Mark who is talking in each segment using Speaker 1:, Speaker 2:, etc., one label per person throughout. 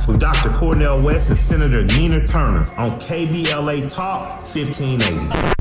Speaker 1: with Dr. Cornel West and Senator Nina Turner on KBLA Talk 1580.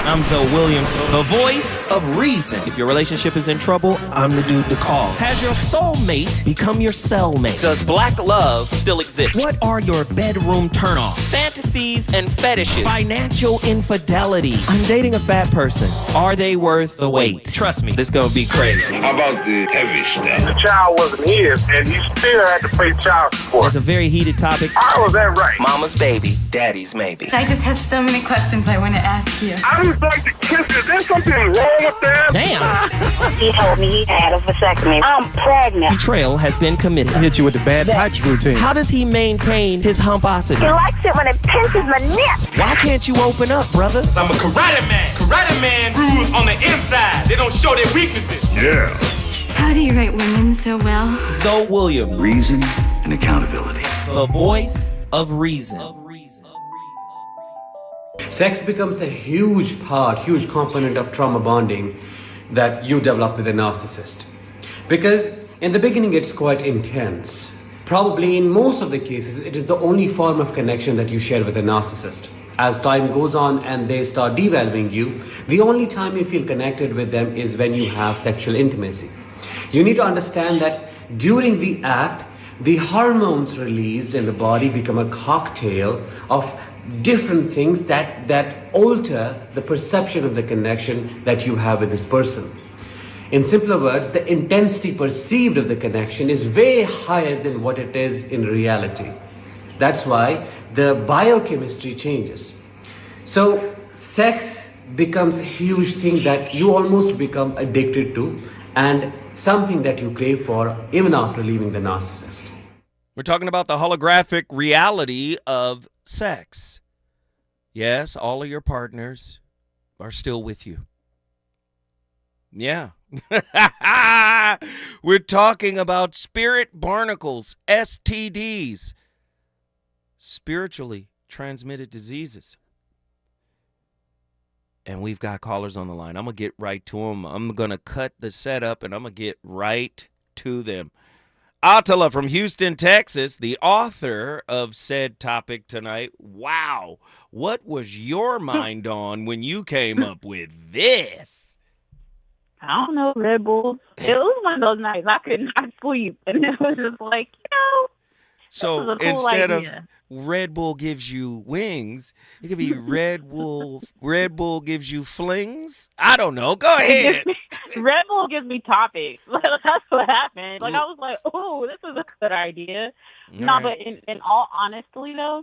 Speaker 2: I'm Zoe Williams, the voice of reason. If your relationship is in trouble, I'm the dude to call. Has your soulmate become your cellmate? Does black love still exist? What are your bedroom turnoffs? Fantasies and fetishes. Financial infidelity. I'm dating a fat person. Are they worth the wait? Trust me, this gonna be crazy.
Speaker 3: How about the heavy stuff?
Speaker 4: The child wasn't his, and he still had to pay child support.
Speaker 2: It's a very heated topic.
Speaker 4: How was that right?
Speaker 2: Mama's baby, daddy's maybe.
Speaker 5: I just have so many questions I want to ask you.
Speaker 4: I just like to kiss it. Is there something wrong with that?
Speaker 2: Damn.
Speaker 6: He told me he had a vasectomy. I'm pregnant.
Speaker 2: Betrayal has been committed.
Speaker 7: Hit you with the bad pipes routine.
Speaker 2: How does he maintain his humposity?
Speaker 6: He likes it when it pinches my neck.
Speaker 2: Why can't you open up, brother?
Speaker 8: I'm a karate man. Karate man rules on the inside. They don't show their weaknesses.
Speaker 4: Yeah.
Speaker 5: How do you write women so well?
Speaker 2: Zoe Williams,
Speaker 3: Reason and accountability.
Speaker 2: the voice of reason.
Speaker 9: Sex becomes a huge component of trauma bonding that you develop with a narcissist. Because in the beginning, it's quite intense. Probably in most of the cases, it is the only form of connection that you share with a narcissist. As time goes on and they start devaluing you, the only time you feel connected with them is when you have sexual intimacy. You need to understand that during the act, the hormones released in the body become a cocktail of different things that alter the perception of the connection that you have with this person. In simpler words, the intensity perceived of the connection is way higher than what it is in reality. That's why the biochemistry changes. So sex becomes a huge thing that you almost become addicted to, and something that you crave for even after leaving the narcissist.
Speaker 10: We're talking about the holographic reality of sex. Yes, all of your partners are still with you. Yeah. We're talking about spirit barnacles, STDs, spiritually transmitted diseases. And we've got callers on the line. I'm going to get right to them. I'm going to cut the setup and I'm going to get right to them. Attila from Houston, Texas, the author of said topic tonight. Wow. What was your mind on when you came up with this?
Speaker 11: I don't know, Red Bull. It was one of those nights I could not sleep. And it was just like,
Speaker 10: so
Speaker 11: cool
Speaker 10: instead
Speaker 11: idea.
Speaker 10: Of Red Bull gives you wings, it could be Red Bull gives you flings. I don't know. Go ahead.
Speaker 11: Red Bull gives me topics. That's what happened. Like, I was like, oh, this is a good idea. No, but in all honesty, my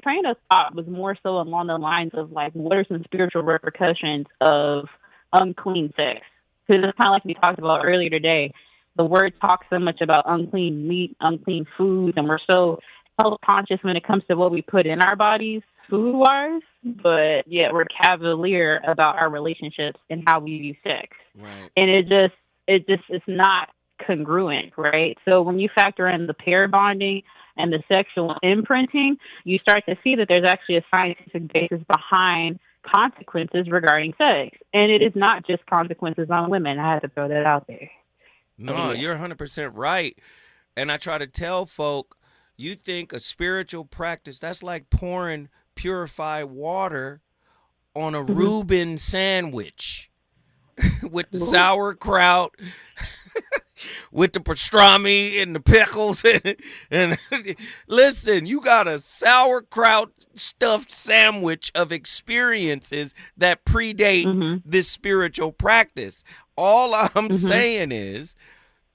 Speaker 11: train of thought was more so along the lines of, like, what are some spiritual repercussions of unclean sex? Because it's kind of like we talked about earlier today. The word talks so much about unclean meat, unclean foods, and we're so health conscious when it comes to what we put in our bodies food-wise. But, yeah, we're cavalier about our relationships and how we view sex.
Speaker 10: Right.
Speaker 11: And it's not congruent, right? So when you factor in the pair bonding and the sexual imprinting, you start to see that there's actually a scientific basis behind consequences regarding sex. And it is not just consequences on women. I had to throw that out there.
Speaker 10: No, you're 100% right. And I try to tell folk, you think a spiritual practice, that's like pouring purified water on a Reuben sandwich with the sauerkraut, with the pastrami and the pickles. And listen, you got a sauerkraut stuffed sandwich of experiences that predate this spiritual practice. All I'm saying is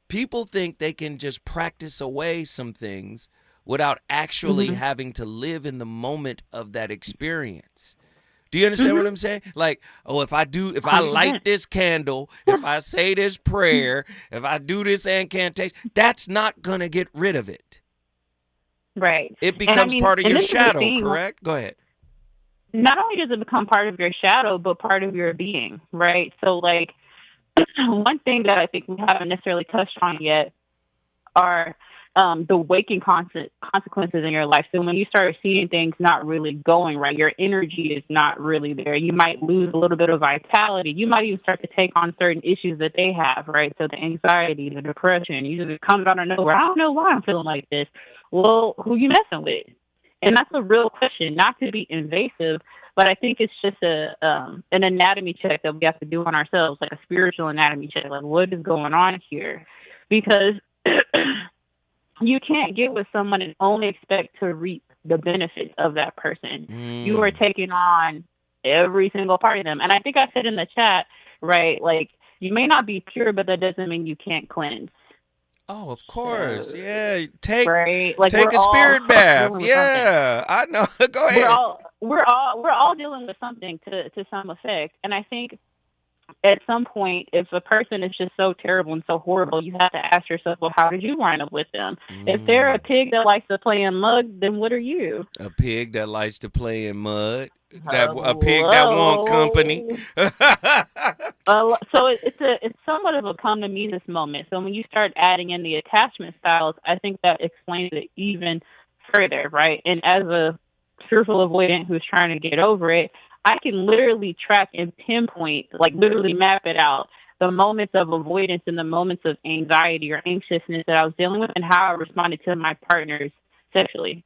Speaker 10: people think they can just practice away some things without actually having to live in the moment of that experience. Do you understand what I'm saying? Like, oh, if I light this candle, if I say this prayer, if I do this incantation, that's not going to get rid of it.
Speaker 11: Right.
Speaker 10: It becomes part of your shadow, correct? Go ahead.
Speaker 11: Not only does it become part of your shadow, but part of your being, right? So, like, one thing that I think we haven't necessarily touched on yet are the waking consequences in your life. So when you start seeing things not really going right, your energy is not really there. You might lose a little bit of vitality. You might even start to take on certain issues that they have, right? So the anxiety, the depression, it comes out of nowhere. I don't know why I'm feeling like this. Well, who you messing with? And that's a real question, not to be invasive, but I think it's just an anatomy check that we have to do on ourselves, like a spiritual anatomy check. Like, what is going on here? Because you can't get with someone and only expect to reap the benefits of that person. You are taking on every single part of them. And I think I said in the chat, right, like, you may not be pure, but that doesn't mean you can't cleanse.
Speaker 10: Oh, of course. Yeah. Take
Speaker 11: like,
Speaker 10: take a spirit bath. Yeah. I know. Go ahead.
Speaker 11: We're all dealing with something to some effect. And I think at some point, if a person is just so terrible and so horrible, you have to ask yourself, well, how did you wind up with them? If they're a pig that likes to play in mud, then what are you?
Speaker 10: A pig that likes to play in mud. A pig that want company.
Speaker 11: So it's somewhat of a come to me this moment. So when you start adding in the attachment styles, I think that explains it even further, right? And as a fearful avoidant who's trying to get over it, I can literally track and pinpoint, like literally map it out, the moments of avoidance and the moments of anxiety or anxiousness that I was dealing with and how I responded to my partners sexually.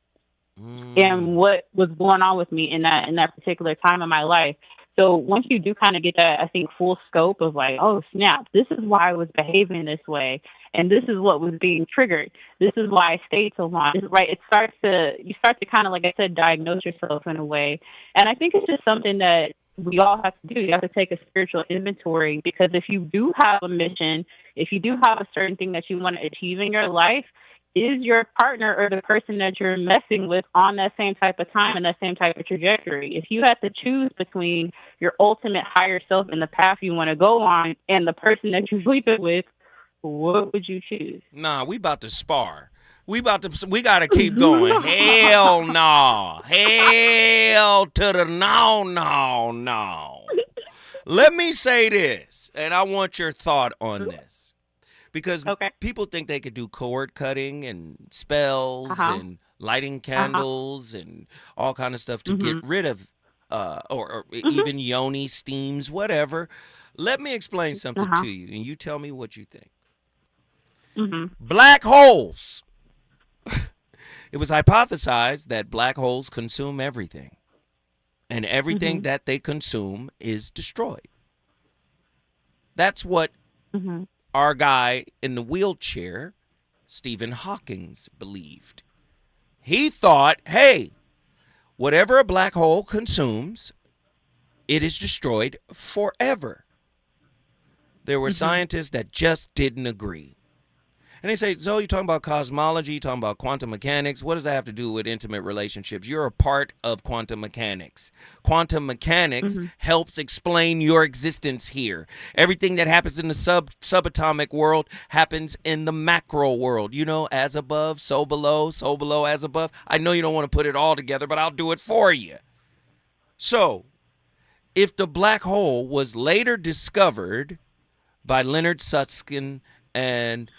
Speaker 11: And what was going on with me in that particular time of my life. So once you do kind of get that, I think, full scope of like, oh, snap, this is why I was behaving this way. And this is what was being triggered. This is why I stayed so long. Right. You start to kind of, like I said, diagnose yourself in a way. And I think it's just something that we all have to do. You have to take a spiritual inventory, because if you do have a mission, if you do have a certain thing that you want to achieve in your life, is your partner or the person that you're messing with on that same type of time and that same type of trajectory? If you had to choose between your ultimate higher self and the path you want to go on and the person that you're sleeping with, what would you choose?
Speaker 10: Nah, we about to spar. We got to keep going. Hell no. Hell to the no. Let me say this, and I want your thought on this. Because people think they could do cord cutting and spells and lighting candles and all kind of stuff to get rid of, or even yoni steams, whatever. Let me explain something to you, and you tell me what you think. Black holes. It was hypothesized that black holes consume everything, and everything that they consume is destroyed. That's what our guy in the wheelchair, Stephen Hawking, believed. He thought, hey, whatever a black hole consumes, it is destroyed forever. There were scientists that just didn't agree. And they say, Zoe, you're talking about cosmology, you're talking about quantum mechanics. What does that have to do with intimate relationships? You're a part of quantum mechanics. Quantum mechanics helps explain your existence here. Everything that happens in the subatomic world happens in the macro world. You know, as above, so below, as above. I know you don't want to put it all together, but I'll do it for you. So, if the black hole was later discovered by Leonard Susskind and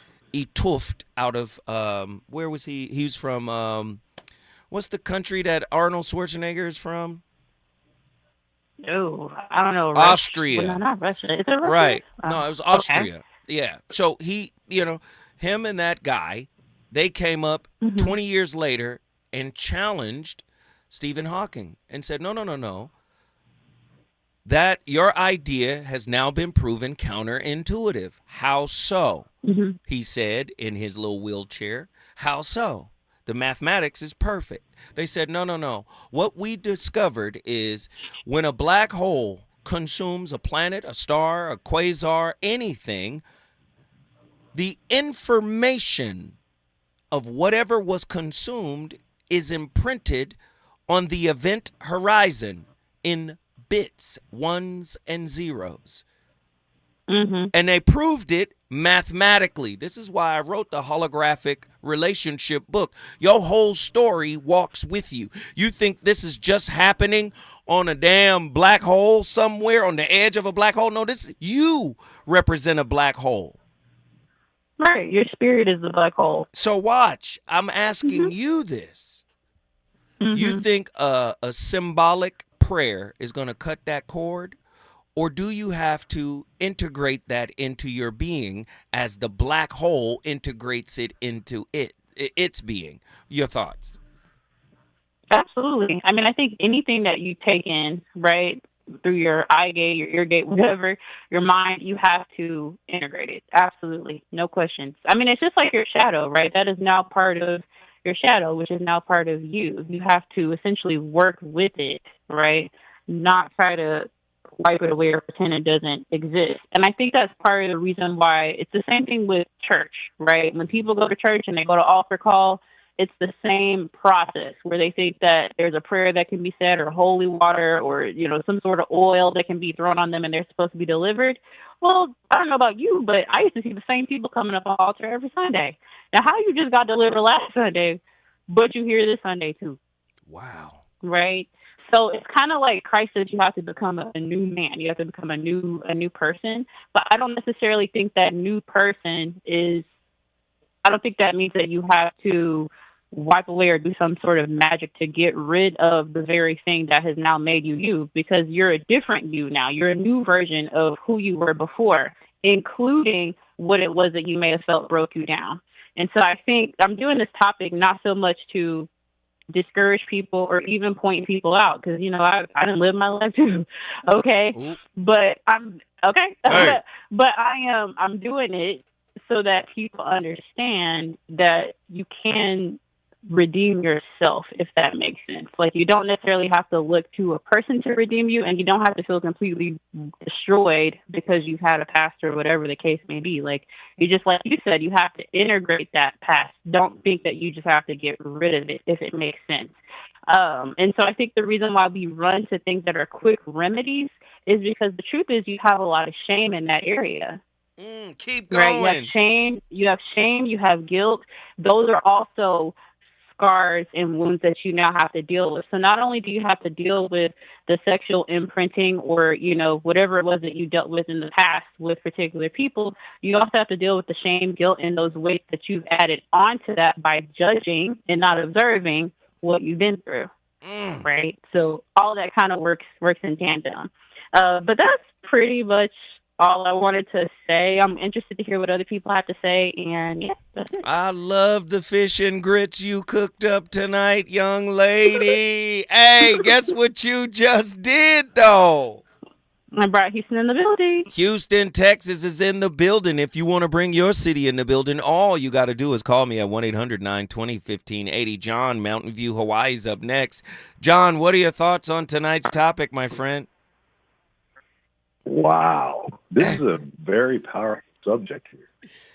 Speaker 10: Tuft out of where was he? He was from what's the country that Arnold Schwarzenegger is from?
Speaker 11: Oh, I don't know.
Speaker 10: Austria.
Speaker 11: No, not Russia. Is it Russia?
Speaker 10: Right. No, it was Austria.
Speaker 11: Okay.
Speaker 10: Yeah. So he, him and that guy, they came up 20 years later and challenged Stephen Hawking and said, no. That your idea has now been proven counterintuitive. How so? He said in his little wheelchair. How so? The mathematics is perfect. They said, no. What we discovered is when a black hole consumes a planet, a star, a quasar, anything, the information of whatever was consumed is imprinted on the event horizon in bits, ones and zeros. And they proved it mathematically. This is why I wrote the holographic relationship book. Your whole story walks with you. You think this is just happening on a damn black hole somewhere on the edge of a black hole? No, you represent a black hole.
Speaker 11: Right. Your spirit is the black hole.
Speaker 10: So watch. I'm asking you this. You think a symbolic prayer is going to cut that cord? Or do you have to integrate that into your being as the black hole integrates it into its being? Your thoughts?
Speaker 11: Absolutely. I mean, I think anything that you take in, right, through your eye gate, your ear gate, whatever, your mind, you have to integrate it. Absolutely. No questions. I mean, it's just like your shadow, right? That is now part of your shadow, which is now part of you. You have to essentially work with it, right? Not try to wipe it away or pretend it doesn't exist. And I think that's part of the reason why it's the same thing with church, right? When people go to church and they go to altar call, it's the same process where they think that there's a prayer that can be said or holy water or, you know, some sort of oil that can be thrown on them and they're supposed to be delivered. Well, I don't know about you, but I used to see the same people coming up on the altar every Sunday. Now, how you just got delivered last Sunday, but you here this Sunday too?
Speaker 10: Wow.
Speaker 11: Right? So it's kind of like Christ says you have to become a new man. You have to become a new person. But I don't necessarily think that new person is, I don't think that means that you have to wipe away or do some sort of magic to get rid of the very thing that has now made you, because you're a different you now. You're a new version of who you were before, including what it was that you may have felt broke you down. And so I think I'm doing this topic not so much to discourage people or even point people out, because, you know, I didn't live my life too. Okay.
Speaker 10: Ooh.
Speaker 11: But I'm okay.
Speaker 10: Hey.
Speaker 11: But I'm doing it so that people understand that you can redeem yourself, if that makes sense. Like, you don't necessarily have to look to a person to redeem you, and you don't have to feel completely destroyed because you've had a past or whatever the case may be. Like, you just, like you said, you have to integrate that past. Don't think that you just have to get rid of it, if it makes sense. And so I think the reason why we run to things that are quick remedies is because the truth is you have a lot of shame in that area.
Speaker 10: Keep going.
Speaker 11: Right? You have shame, you have guilt. Those are also scars and wounds that you now have to deal with. So not only do you have to deal with the sexual imprinting or, you know, whatever it was that you dealt with in the past with particular people, you also have to deal with the shame, guilt, and those weights that you've added onto that by judging and not observing what you've been through. Right? So all that kind of works in tandem. But that's pretty much all I wanted to say. I'm interested to hear what other people have to say, and yeah, that's it.
Speaker 10: I love the fish and grits you cooked up tonight, young lady. Hey, guess what you just did, though?
Speaker 11: I brought Houston in the building.
Speaker 10: Houston, Texas is in the building. If you want to bring your city in the building, all you got to do is call me at 1-800-920-1580. John, Mountain View, Hawaii is up next. John, what are your thoughts on tonight's topic, my friend?
Speaker 12: Wow. This is a very powerful subject here.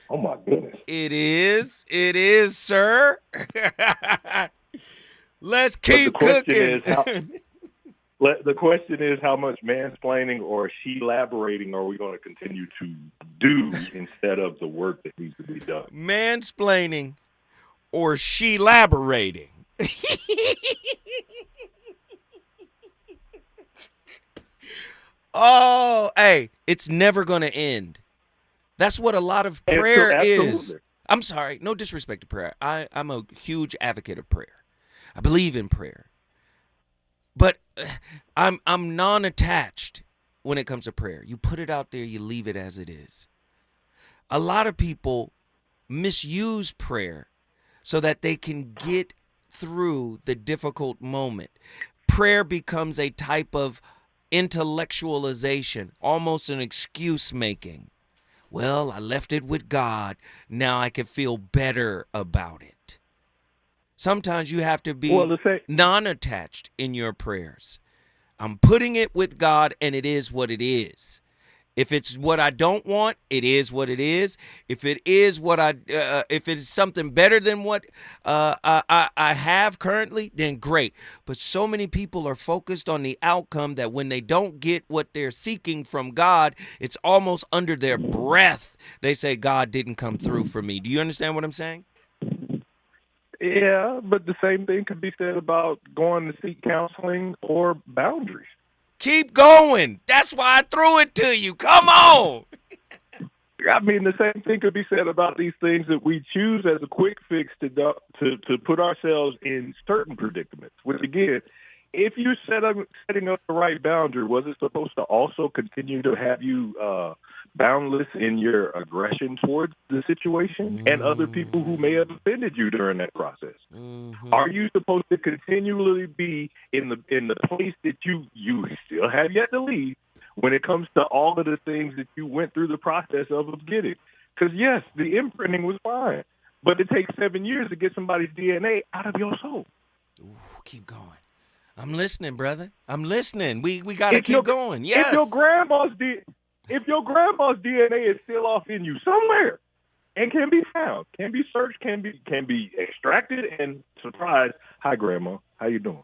Speaker 12: Oh, my goodness.
Speaker 10: It is. It is, sir. Let's keep cooking.
Speaker 12: The question is, how much mansplaining or she-laborating are we going to continue to do instead of the work that needs to be done?
Speaker 10: Mansplaining or she-laborating? Oh, hey, it's never going to end. That's what a lot of prayer is. I'm sorry, no disrespect to prayer. I'm a huge advocate of prayer. I believe in prayer. But I'm non-attached when it comes to prayer. You put it out there, you leave it as it is. A lot of people misuse prayer so that they can get through the difficult moment. Prayer becomes a type of intellectualization, almost an excuse making. Well, I left it with God. Now I can feel better about it. Sometimes you have to be non-attached in your prayers. I'm putting it with God, and it is what it is. If it's what I don't want, it is what it is. If it is what if it's something better than what I have currently, then great. But so many people are focused on the outcome that when they don't get what they're seeking from God, it's almost under their breath. They say, God didn't come through for me. Do you understand what I'm saying?
Speaker 12: Yeah, but the same thing could be said about going to seek counseling or boundaries.
Speaker 10: Keep going. That's why I threw it to you. Come on.
Speaker 12: I mean, the same thing could be said about these things that we choose as a quick fix to put ourselves in certain predicaments. Which, again, if you're setting up the right boundary, was it supposed to also continue to have you boundless in your aggression towards the situation and other people who may have offended you during that process? Are you supposed to continually be in the place that you still have yet to leave when it comes to all of the things that you went through the process of getting? Because, yes, the imprinting was fine, but it takes 7 years to get somebody's DNA out of your soul.
Speaker 10: Ooh, keep going. I'm listening, brother. I'm listening. We got to keep going. Yes. If your grandma's DNA is still off in you somewhere and can be found, can be searched, can be extracted, and surprised, hi, Grandma, how you doing?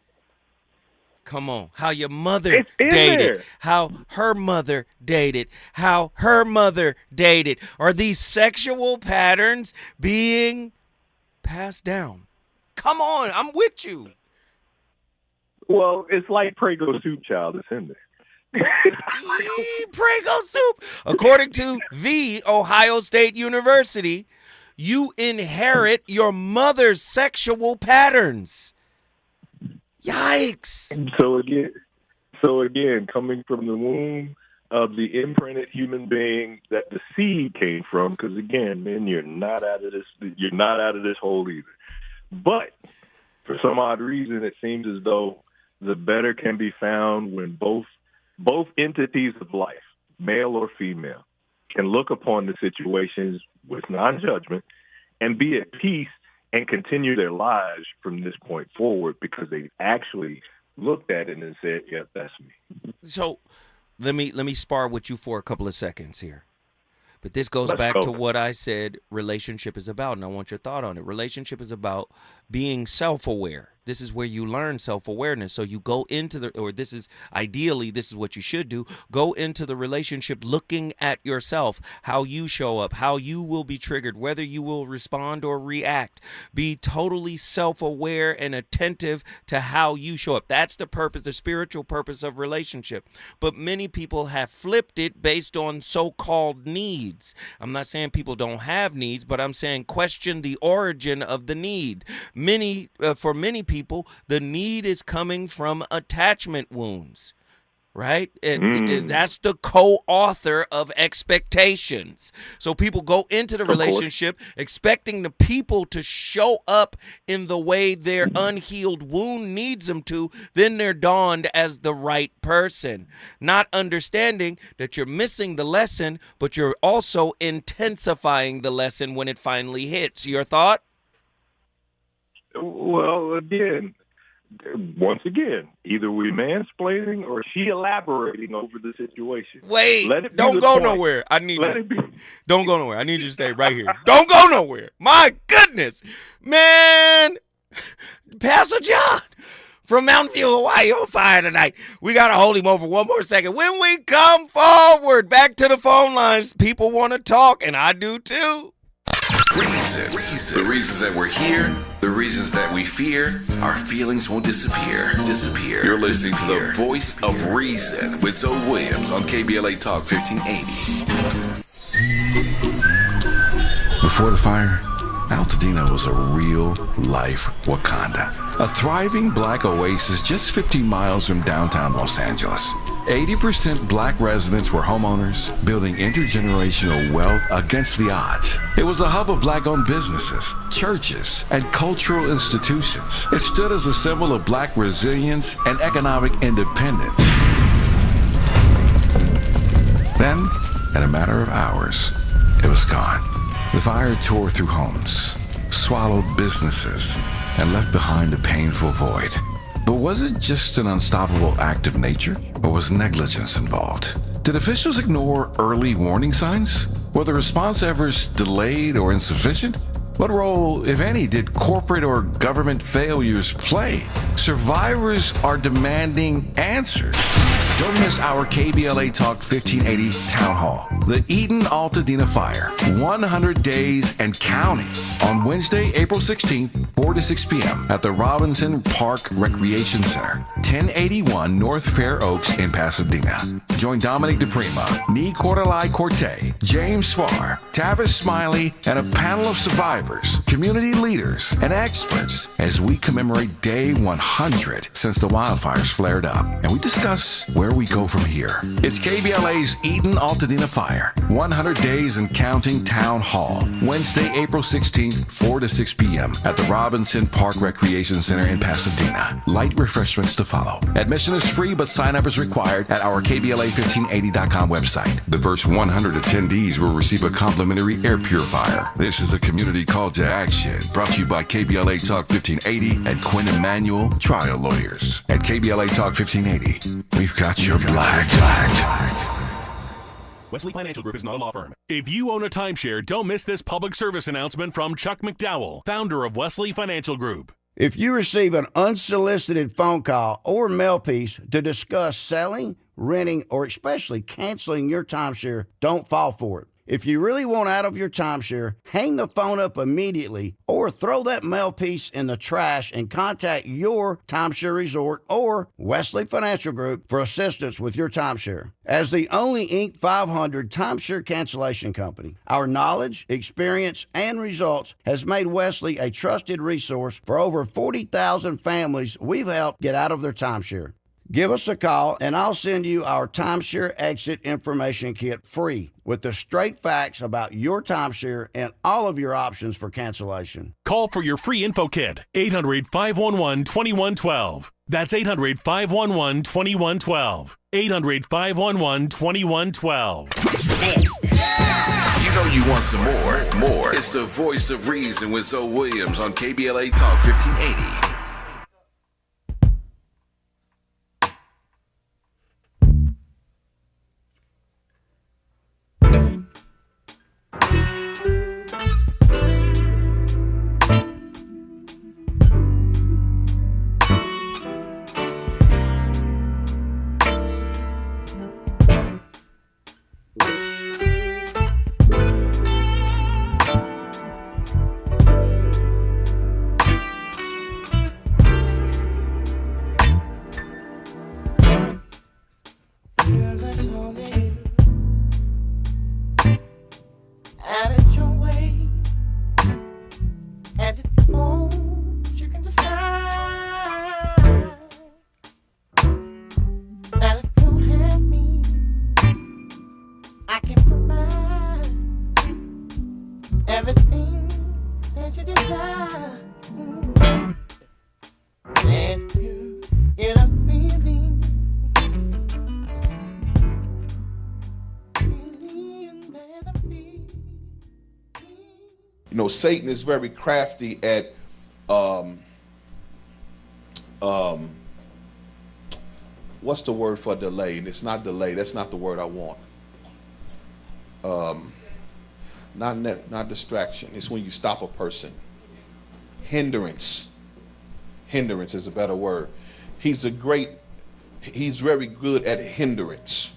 Speaker 10: Come on. How your mother dated, how her mother dated, how her mother dated. Are these sexual patterns being passed down? Come on. I'm with you.
Speaker 12: Well, it's like Prego soup, child. It's in there.
Speaker 10: Prego soup. According to the Ohio State University, you inherit your mother's sexual patterns. Yikes.
Speaker 12: So again, coming from the womb of the imprinted human being that the seed came from, because again, men, you're not out of this hole either. But for some odd reason, it seems as though the better can be found when both entities of life, male or female, can look upon the situations with non-judgment and be at peace and continue their lives from this point forward because they actually looked at it and said, "Yep, that's me."
Speaker 10: So let me spar with you for a couple of seconds here. But this goes back to what I said relationship is about, and I want your thought on it. Relationship is about being self-aware. This is where you learn self-awareness. So you go into this is what you should do. Go into the relationship looking at yourself, how you show up, how you will be triggered, whether you will respond or react. Be totally self-aware and attentive to how you show up. That's the purpose, the spiritual purpose of relationship. But many people have flipped it based on so-called needs. I'm not saying people don't have needs, but I'm saying question the origin of the need. For many people, the need is coming from attachment wounds, right? And that's the co-author of expectations. So people go into the relationship expecting the people to show up in the way their unhealed wound needs them to. Then they're donned as the right person, not understanding that you're missing the lesson, but you're also intensifying the lesson when it finally hits. Your thought?
Speaker 12: Well, once again, either we mansplaining or she elaborating over the situation.
Speaker 10: Wait, don't go nowhere. Don't go nowhere. I need you to stay right here. Don't go nowhere. My goodness, man. Pastor John from Mountain View, Hawaii, on fire tonight. We got to hold him over one more second. When we come forward, back to the phone lines, people want to talk, and I do too.
Speaker 13: Reasons. The reasons that we're here, the reasons that we fear, our feelings won't disappear. You're listening to the voice of reason with Zoe Williams on KBLA Talk 1580. Before the fire, Altadena was a real-life Wakanda. A thriving black oasis just 15 miles from downtown Los Angeles. 80% black residents were homeowners, building intergenerational wealth against the odds. It was a hub of black-owned businesses, churches, and cultural institutions. It stood as a symbol of black resilience and economic independence. Then, in a matter of hours, it was gone. The fire tore through homes, swallowed businesses, and left behind a painful void. But was it just an unstoppable act of nature, or was negligence involved? Did officials ignore early warning signs? Were the response efforts delayed or insufficient? What role, if any, did corporate or government failures play? Survivors are demanding answers. Don't miss our KBLA Talk 1580 Town Hall. The Eden Altadena Fire, 100 days and counting. On Wednesday, April 16th, 4 to 6 p.m. at the Robinson Park Recreation Center, 1081 North Fair Oaks in Pasadena. Join Dominic DePrima, Nee Cordelai Corte, James Farr, Tavis Smiley, and a panel of survivors, community leaders, and experts as we commemorate Day 100 since the wildfires flared up. And we discuss where we go from here. It's KBLA's Eden Altadena Fire, 100 Days and Counting Town Hall, Wednesday, April 16th, 4 to 6 p.m. at the Robinson Park Recreation Center in Pasadena. Light refreshments to follow. Admission is free, but sign-up is required at our KBLA1580.com website. The first 100 attendees will receive a complimentary air purifier. This is a community call to action, brought to you by KBLA Talk 1580 and Quinn Emanuel Trial Lawyers. At KBLA Talk 1580, we've got your black.
Speaker 14: Wesley Financial Group is not a law firm. If you own a timeshare, don't miss this public service announcement from Chuck McDowell, founder of Wesley Financial Group.
Speaker 15: If you receive an unsolicited phone call or mail piece to discuss selling, renting, or especially canceling your timeshare, don't fall for it. If you really want out of your timeshare, hang the phone up immediately or throw that mail piece in the trash and contact your timeshare resort or Wesley Financial Group for assistance with your timeshare. As the only Inc. 500 timeshare cancellation company, our knowledge, experience, and results has made Wesley a trusted resource for over 40,000 families we've helped get out of their timeshare. Give us a call, and I'll send you our timeshare exit information kit free with the straight facts about your timeshare and all of your options for cancellation.
Speaker 14: Call for your free info kit, 800-511-2112. That's 800-511-2112. 800-511-2112.
Speaker 13: You know you want some more. It's the voice of reason with Zoe Williams on KBLA Talk 1580.
Speaker 16: You know, Satan is very crafty at what's the word for delay? And it's not delay. That's not the word I want. Not distraction. It's when you stop a person. Hindrance. Hindrance is a better word. He's very good at hindrance.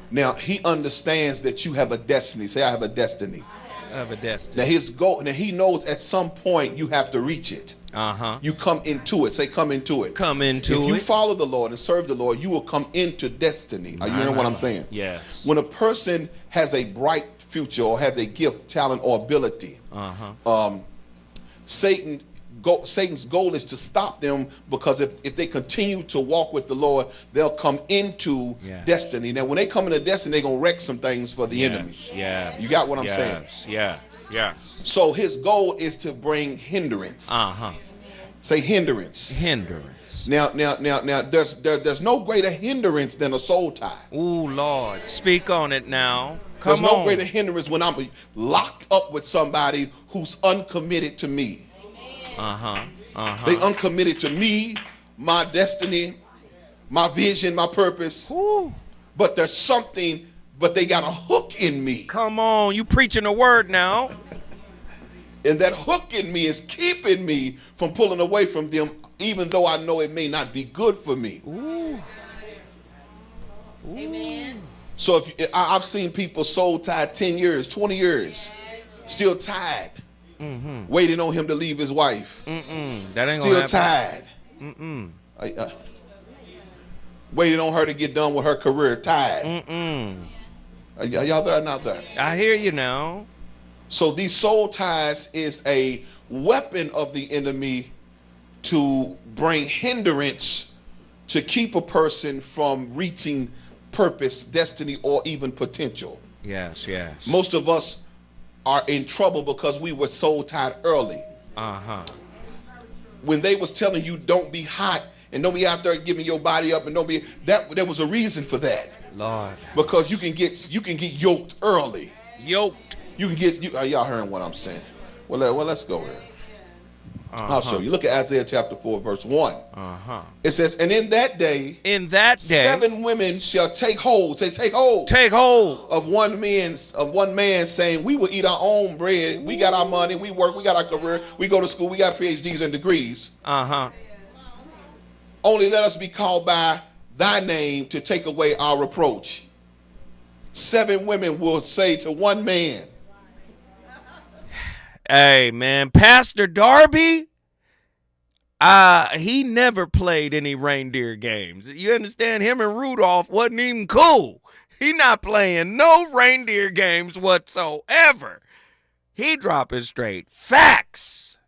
Speaker 16: Now, he understands that you have a destiny. Say, I have a destiny.
Speaker 10: I have a destiny.
Speaker 16: Now, his goal, now he knows at some point you have to reach it. You come into it. Say, come into it.
Speaker 10: Come into it.
Speaker 16: If you follow the Lord and serve the Lord, you will come into destiny. Are you hearing what I'm saying?
Speaker 10: Yes.
Speaker 16: When a person has a bright future or has a gift, talent, or ability, Satan's goal is to stop them, because if they continue to walk with the Lord, they'll come into destiny. Now, when they come into destiny, they're going to wreck some things for the enemy.
Speaker 10: Yeah.
Speaker 16: You got what I'm saying?
Speaker 10: Yes.
Speaker 16: So his goal is to bring hindrance. Say hindrance.
Speaker 10: Hindrance.
Speaker 16: Now, there's no greater hindrance than a soul tie.
Speaker 10: Ooh, Lord. Speak on it now.
Speaker 16: There's no greater hindrance when I'm locked up with somebody who's uncommitted to me. They uncommitted to me, my destiny, my vision, my purpose.
Speaker 10: Ooh.
Speaker 16: But there's something, but they got a hook in me.
Speaker 10: Come on, you preaching the word now.
Speaker 16: And that hook in me is keeping me from pulling away from them, even though I know it may not be good for me.
Speaker 10: Ooh.
Speaker 11: Amen.
Speaker 16: So I've seen people soul tied 10 years, 20 years, still tied, waiting on him to leave his wife.
Speaker 10: That ain't
Speaker 16: still
Speaker 10: gonna
Speaker 16: tied. Waiting on her to get done with her career, tied. Are y'all there or not there?
Speaker 10: I hear you now.
Speaker 16: So these soul ties is a weapon of the enemy to bring hindrance to keep a person from reaching purpose, destiny, or even potential.
Speaker 10: Yes.
Speaker 16: Most of us are in trouble because we were soul tied early. When they was telling you don't be hot and don't be out there giving your body up and don't be there was a reason for that.
Speaker 10: Lord.
Speaker 16: Because you can get yoked early.
Speaker 10: Yoked.
Speaker 16: You can get y'all hearing what I'm saying. Well, let's go here. I'll show you. Look at Isaiah chapter 4, verse 1. It says, and in that day, 7 women shall take hold. Say, take hold.
Speaker 10: Take hold
Speaker 16: of one man saying, we will eat our own bread. We got our money. We work. We got our career. We go to school. We got PhDs and degrees. Only let us be called by thy name to take away our reproach. 7 women will say to one man,
Speaker 10: hey, man, Pastor Darby, he never played any reindeer games. You understand? Him and Rudolph wasn't even cool. He not playing no reindeer games whatsoever. He dropping straight facts.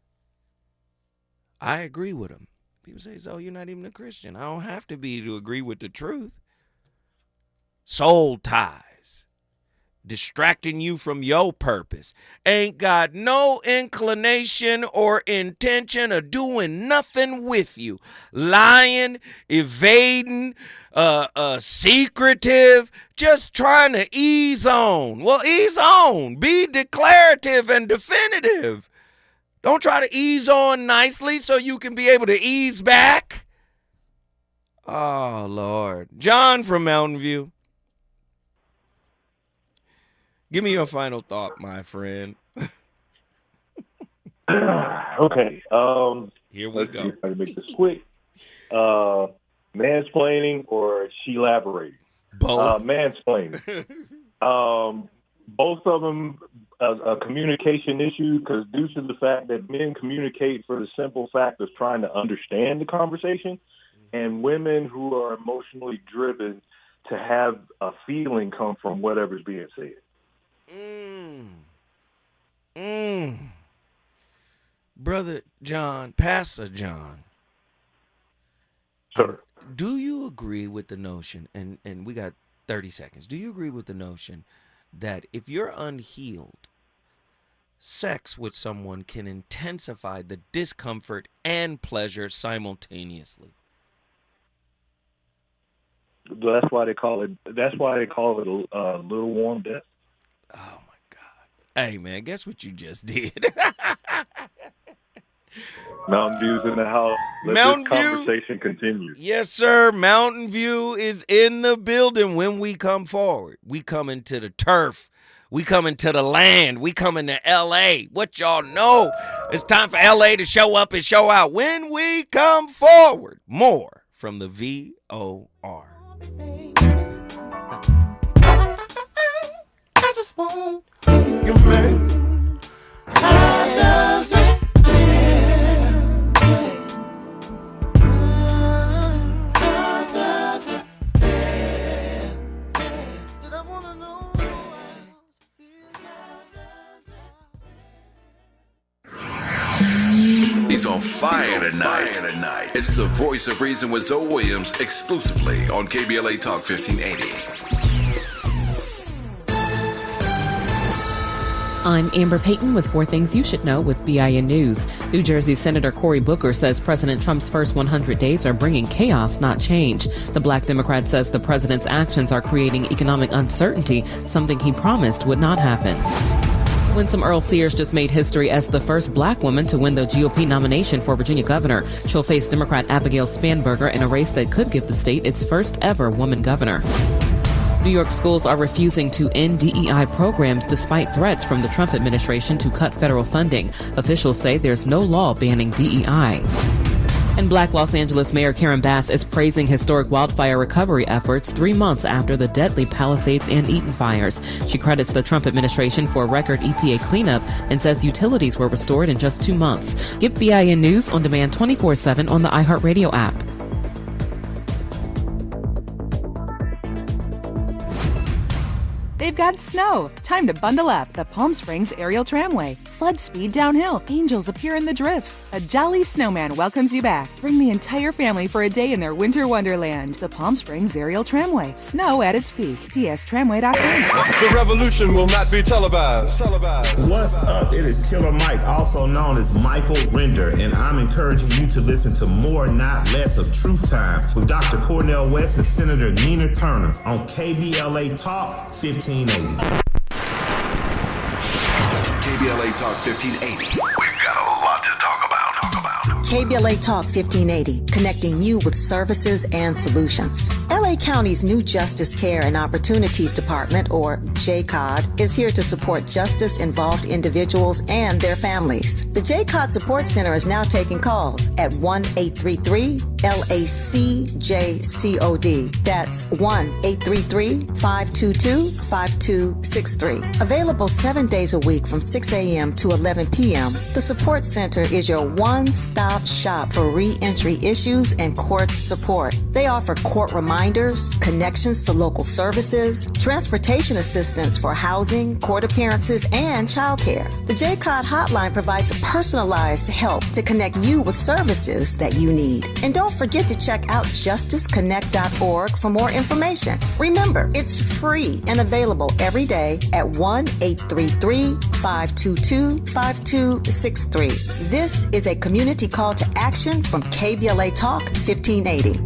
Speaker 10: I agree with him. People say, so you're not even a Christian. I don't have to be to agree with the truth. Soul ties. Distracting you from your purpose. Ain't got no inclination or intention of doing nothing with you. Lying, evading, secretive, just trying to ease on. Well, ease on. Be declarative and definitive. Don't try to ease on nicely so you can be able to ease back. Oh, Lord. John from Mountain View. Give me your final thought, my friend.
Speaker 12: Okay.
Speaker 10: Here we go.
Speaker 12: Try to make this quick. Mansplaining or she elaborating?
Speaker 10: Both.
Speaker 12: Mansplaining. Both of them a communication issue, because due to the fact that men communicate for the simple fact of trying to understand the conversation, and women who are emotionally driven to have a feeling come from whatever's being said.
Speaker 10: Brother John, Pastor John.
Speaker 12: Sir.
Speaker 10: Do you agree with the notion, and we got 30 seconds, do you agree with the notion that if you're unhealed, sex with someone can intensify the discomfort and pleasure simultaneously?
Speaker 12: That's why they call it a little warm death.
Speaker 10: Oh my God. Hey man, guess what you just did?
Speaker 12: Mountain View's in the house. Let this conversation continue.
Speaker 10: Yes, sir. Mountain View is in the building when we come forward. We coming to the turf. We coming to the land. We coming to LA. What y'all know? It's time for LA to show up and show out when we come forward. More from the VOR. I just want you, man. How does it feel? How does it feel? Did I want to know how it feels?
Speaker 13: He's on fire tonight. It's the Voice of Reason with Zoe Williams, exclusively on KBLA Talk 1580.
Speaker 17: I'm Amber Payton with 4 Things You Should Know with BIN News. New Jersey Senator Cory Booker says President Trump's first 100 days are bringing chaos, not change. The Black Democrat says the president's actions are creating economic uncertainty, something he promised would not happen. Winsome Earl Sears just made history as the first black woman to win the GOP nomination for Virginia governor. She'll face Democrat Abigail Spanberger in a race that could give the state its first ever woman governor. New York schools are refusing to end DEI programs despite threats from the Trump administration to cut federal funding. Officials say there's no law banning DEI. And Black Los Angeles Mayor Karen Bass is praising historic wildfire recovery efforts 3 months after the deadly Palisades and Eaton fires. She credits the Trump administration for a record EPA cleanup and says utilities were restored in just 2 months. Get BIN News on demand 24/7 on the iHeartRadio app.
Speaker 18: They've got snow. Time to bundle up. The Palm Springs Aerial Tramway. Flood speed downhill. Angels appear in the drifts. A jolly snowman welcomes you back. Bring the entire family for a day in their winter wonderland. The Palm Springs Aerial Tramway. Snow at its peak. PSTramway.com.
Speaker 19: The revolution will not be televised.
Speaker 1: What's up? It is Killer Mike, also known as Michael Render, and I'm encouraging you to listen to more, not less, of Truth Time with Dr. Cornel West and Senator Nina Turner on KBLA Talk 1580.
Speaker 13: KBLA Talk 1580. We've got a lot to talk about.
Speaker 20: KBLA Talk 1580, connecting you with services and solutions. LA County's new Justice Care and Opportunities Department, or JCOD, is here to support justice-involved individuals and their families. The JCOD Support Center is now taking calls at 1-833-LACJCOD. That's 1-833-522-5263. Available 7 days a week from 6 a.m. to 11 p.m., the Support Center is your one-stop shop for re-entry issues and court support. They offer court reminders, connections to local services, transportation assistance for housing, court appearances, and childcare. The JCOD hotline provides personalized help to connect you with services that you need. And don't forget to check out justiceconnect.org for more information. Remember, it's free and available every day at 1-833-522-5263. This is a community call to action from KBLA Talk 1580.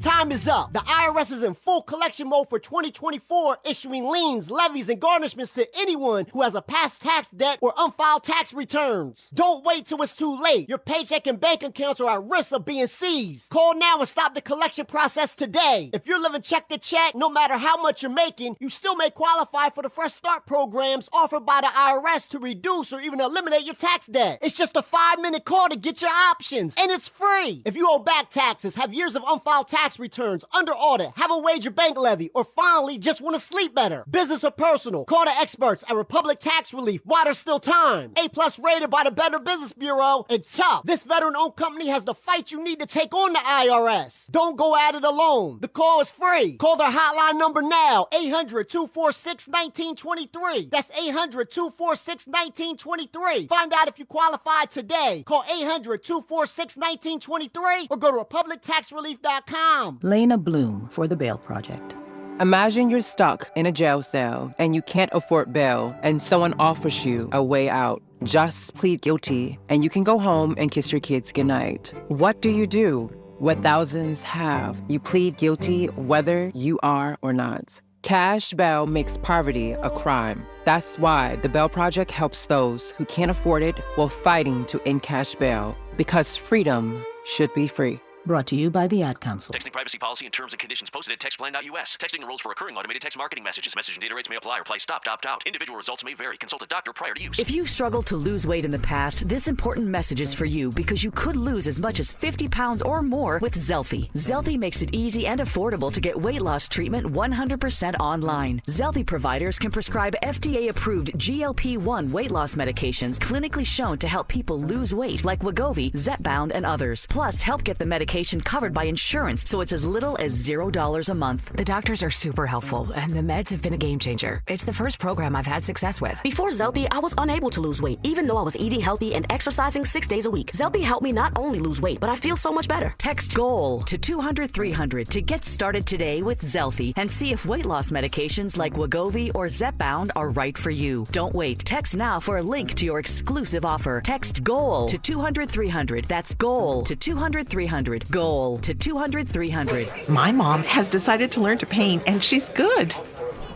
Speaker 21: Time is up. The IRS is in full collection mode for 2024, issuing liens, levies, and garnishments to anyone who has a past tax debt or unfiled tax returns. Don't wait till it's too late. Your paycheck and bank accounts are at risk of being seized. Call now and stop the collection process today. If you're living check to check, no matter how much you're making, you still may qualify for the Fresh Start programs offered by the IRS to reduce or even eliminate your tax debt. It's just a 5-minute call to get your options, and it's free. If you owe back taxes, have years of unfiled tax returns, under audit, have a wage or bank levy, or finally just want to sleep better, business or personal, call the experts at Republic Tax Relief while there's still time. A+ rated by the Better Business Bureau, and tough. This veteran-owned company has the fight you need to take on the IRS. Don't go at it alone. The call is free. Call their hotline number now, 800-246-1923. That's 800-246-1923. Find out if you qualify today. Call 800-246-1923 or go to republictaxrelief.com.
Speaker 22: Lena Bloom for the Bail Project.
Speaker 23: Imagine you're stuck in a jail cell and you can't afford bail and someone offers you a way out. Just plead guilty and you can go home and kiss your kids goodnight. What do you do? What thousands have. You plead guilty whether you are or not. Cash bail makes poverty a crime. That's why the Bail Project helps those who can't afford it while fighting to end cash bail. Because freedom should be free.
Speaker 22: Brought to you by the Ad Council.
Speaker 24: Texting privacy policy and terms and conditions posted at textplan.us. Texting enrolls for recurring automated text marketing messages. Message and data rates may apply. Reply stop, opt out. Individual results may vary. Consult a doctor prior to use.
Speaker 25: If you've struggled to lose weight in the past, this important message is for you because you could lose as much as 50 pounds or more with Zelfie. Zelfie makes it easy and affordable to get weight loss treatment 100% online. Zelfie providers can prescribe FDA-approved GLP-1 weight loss medications clinically shown to help people lose weight like Wegovy, Zepbound, and others. Plus, help get the medication covered by insurance, so it's as little as $0 a month.
Speaker 26: The doctors are super helpful, and the meds have been a game changer. It's the first program I've had success with.
Speaker 27: Before Zelfie, I was unable to lose weight, even though I was eating healthy and exercising 6 days a week. Zelfie helped me not only lose weight, but I feel so much better.
Speaker 25: Text GOAL to 200-300 to get started today with Zelfie and see if weight loss medications like Wegovy or Zepbound are right for you. Don't wait. Text now for a link to your exclusive offer. Text GOAL to 200-300. That's GOAL to 200-300. GOAL to 200-300.
Speaker 28: My mom has decided to learn to paint, and she's good.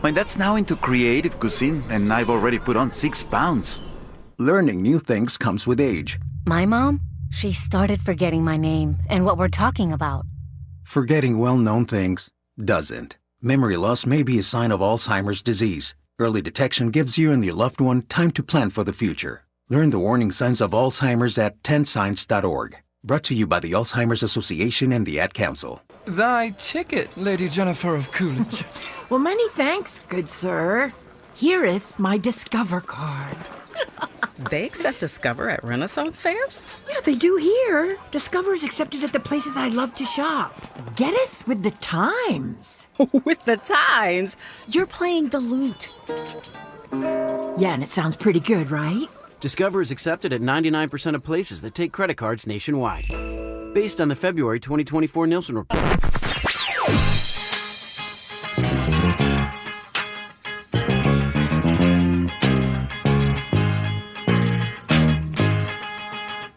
Speaker 29: My dad's now into creative cuisine, and I've already put on 6 pounds.
Speaker 30: Learning new things comes with age.
Speaker 31: My mom, she started forgetting my name and what we're talking about.
Speaker 30: Forgetting well-known things doesn't. Memory loss may be a sign of Alzheimer's disease. Early detection gives you and your loved one time to plan for the future. Learn the warning signs of Alzheimer's at 10signs.org. Brought to you by the Alzheimer's Association and the Ad Council.
Speaker 2: Thy ticket, Lady Jennifer of Coolidge.
Speaker 28: Well, many thanks, good sir. Hereth my Discover card.
Speaker 3: They accept Discover at Renaissance fairs?
Speaker 28: Yeah, they do here. Discover is accepted at the places I love to shop. Getteth with the times.
Speaker 3: With the times?
Speaker 28: You're playing the lute. Yeah, and it sounds pretty good, right?
Speaker 4: Discover is accepted at 99% of places that take credit cards nationwide. Based on the February 2024 Nielsen report.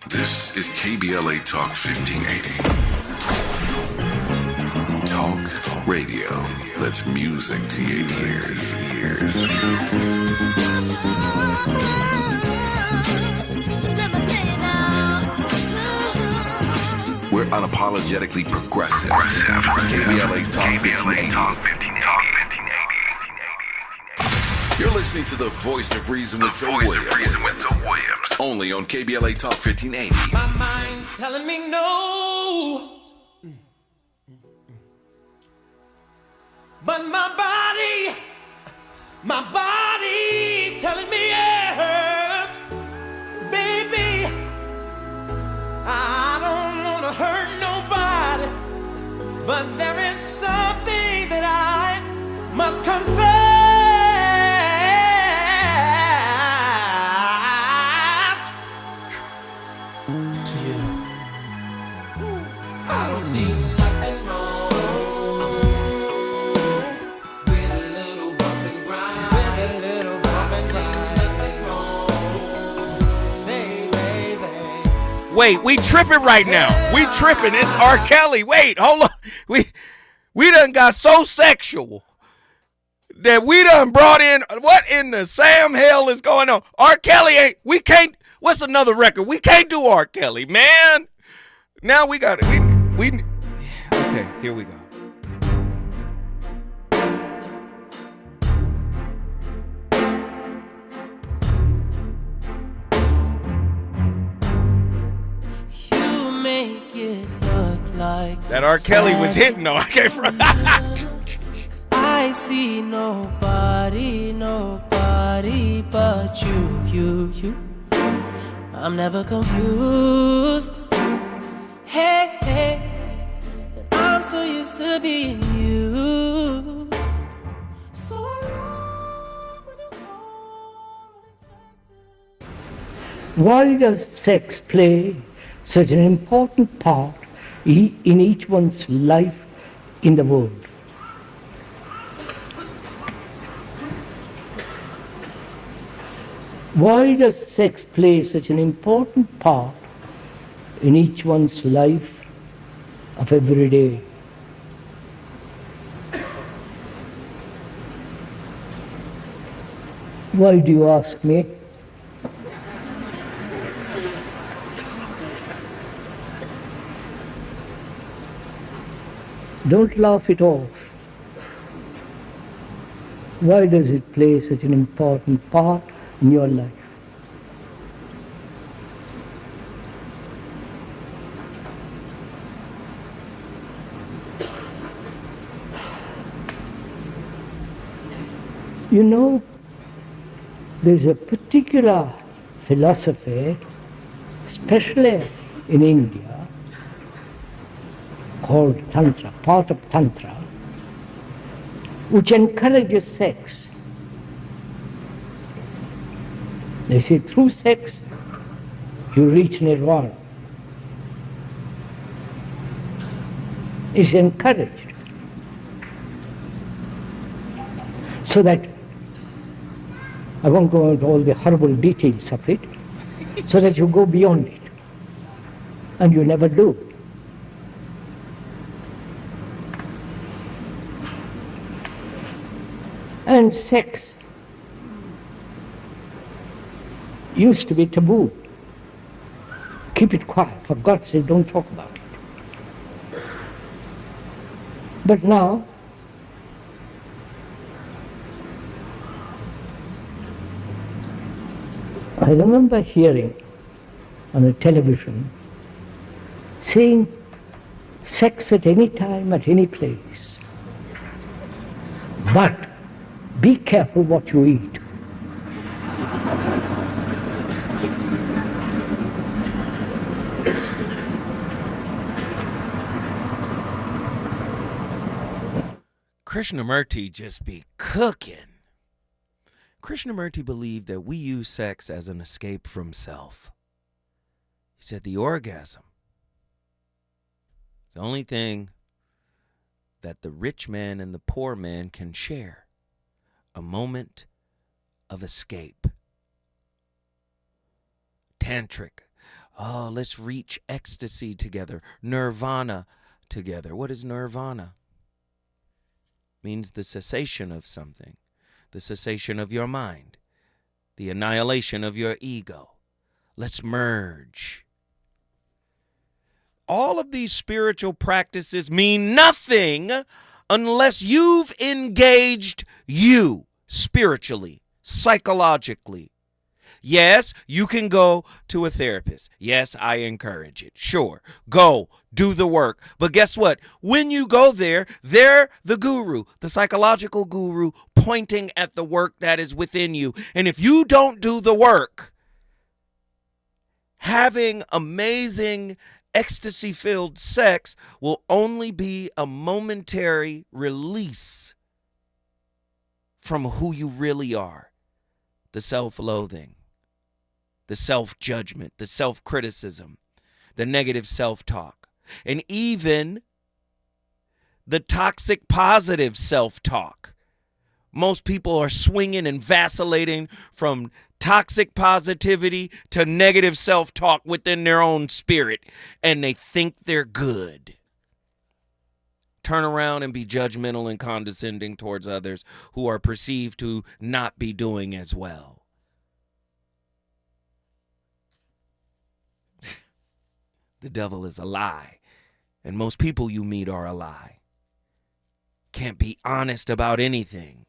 Speaker 13: This is KBLA Talk 1580. Talk radio. That's music to your ears. We're unapologetically progressive. KBLA Talk 1580. You're listening to the voice of reason with Zoe Williams. Only on KBLA Talk 1580.
Speaker 5: My mind's telling me no, but my body's telling me yes. Baby, I don't want to hurt nobody, but there is something that I must confess to you. I don't see nothing wrong with a little bump and grind. With a little bump and grind. Nothing wrong, baby.
Speaker 10: Wait, we tripping right now. We tripping. It's R. Kelly. Wait, hold on. We done got so sexual that we done brought in, what in the Sam hell is going on? R. Kelly ain't, we can't, what's another record? We can't do R. Kelly, man. Now we got it. Okay, here we go.
Speaker 5: You make it look like
Speaker 10: that R. Kelly was hitting though. I can't
Speaker 5: I see nobody but you. I'm never confused. Hey, I'm so used to being used. So I love when you call and
Speaker 6: Why does sex play such an important part in each one's life in the world? Why does sex play such an important part in each one's life of every day? Why do you ask me? Don't laugh it off. Why does it play such an important part in your life? You know, there's a particular philosophy, especially in India, called Tantra, part of Tantra, which encourages sex. They say through sex you reach nirvana. It's encouraged. So that, I won't go into all the horrible details of it, so that you go beyond it. And you never do. And sex used to be taboo. Keep it quiet. For God's sake, don't talk about it. But now, I remember hearing on the television saying sex at any time, at any place. But be careful what you eat.
Speaker 10: Krishnamurti just be cooking. Krishnamurti believed that we use sex as an escape from self. He said the orgasm is the only thing that the rich man and the poor man can share. A moment of escape. Tantric. Oh, let's reach ecstasy together. Nirvana together. What is nirvana? Means the cessation of something, the cessation of your mind, the annihilation of your ego. Let's merge. All of these spiritual practices mean nothing unless you've engaged you spiritually, psychologically. Yes, you can go to a therapist. Yes, I encourage it. Sure, go, do the work. But guess what? When you go there, they're the guru, the psychological guru, pointing at the work that is within you. And if you don't do the work, having amazing ecstasy-filled sex will only be a momentary release from who you really are. The self-loathing, the self-judgment, the self-criticism, the negative self-talk, and even the toxic positive self-talk. Most people are swinging and vacillating from toxic positivity to negative self-talk within their own spirit, and they think they're good. Turn around and be judgmental and condescending towards others who are perceived to not be doing as well. The devil is a lie, and most people you meet are a lie. Can't be honest about anything.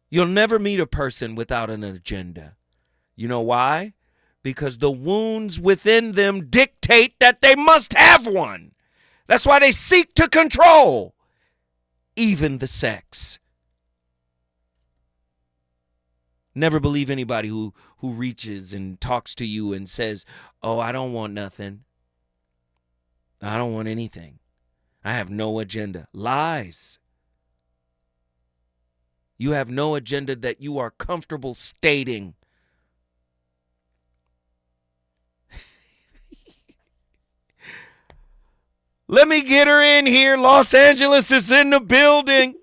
Speaker 10: You'll never meet a person without an agenda. You know why? Because the wounds within them dictate that they must have one. That's why they seek to control even the sex. Never believe anybody who reaches and talks to you and says, oh, I don't want nothing. I don't want anything. I have no agenda. Lies. You have no agenda that you are comfortable stating. Let me get her in here. Los Angeles is in the building.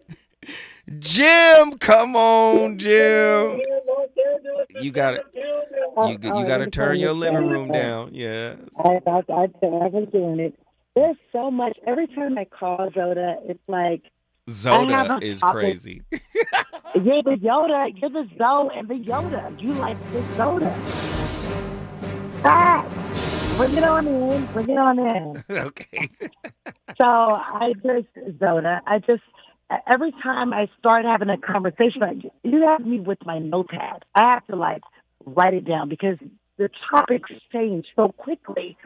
Speaker 10: Jim, come on, Jim. You got to turn your living room down. Yeah.
Speaker 7: I was doing it. There's so much. Every time I call Zoda, it's like
Speaker 10: Zoda is crazy.
Speaker 7: You're the Yoda. You're the Zo and the Yoda. You like the Zoda. Ah, bring it on in. Bring it on in.
Speaker 10: Okay.
Speaker 7: So Zoda, every time I start having a conversation, you have me with my notepad. I have to write it down because the topics change so quickly,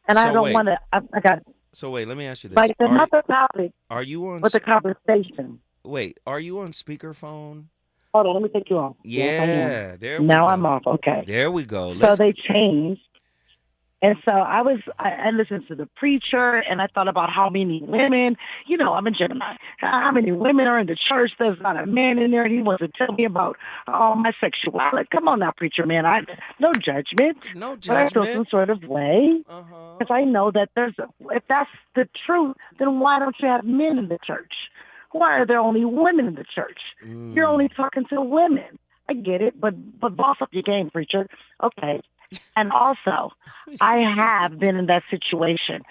Speaker 7: and I don't want to. I got.
Speaker 10: So wait, let me ask you this:
Speaker 7: another topic.
Speaker 10: Are you on?
Speaker 7: With the conversation.
Speaker 10: Wait, are you on speakerphone?
Speaker 7: Hold on, let me take you off.
Speaker 10: Yeah, there we go.
Speaker 7: Now I'm off. Okay.
Speaker 10: There we go.
Speaker 7: So they changed. And so I listened to the preacher, and I thought about how many women, I'm a Gemini, how many women are in the church. There's not a man in there, and he wants to tell me about my sexuality. Come on now, preacher man. No judgment.
Speaker 10: No judgment.
Speaker 7: But I feel some sort of way. Because I know that if that's the truth, then why don't you have men in the church? Why are there only women in the church? You're only talking to women. I get it, but boss up your game, preacher. Okay. And also, I have been in that situation.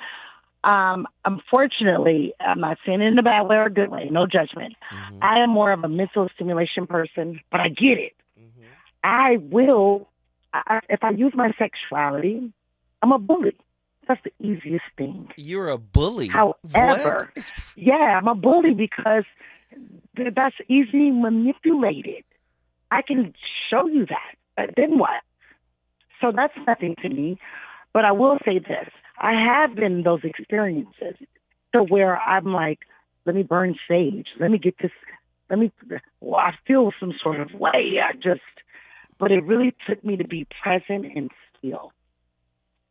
Speaker 7: Unfortunately, I'm not saying it in a bad way or a good way, no judgment. I am more of a mental stimulation person, but I get it. I will, if I use my sexuality, I'm a bully. That's the easiest thing.
Speaker 10: You're a bully?
Speaker 7: However, yeah, I'm a bully because that's easily manipulated. I can show you that. Then what? So that's nothing to me. But I will say this. I have been in those experiences to where I'm like, let me burn sage. Let me get this. I feel some sort of way. But it really took me to be present and still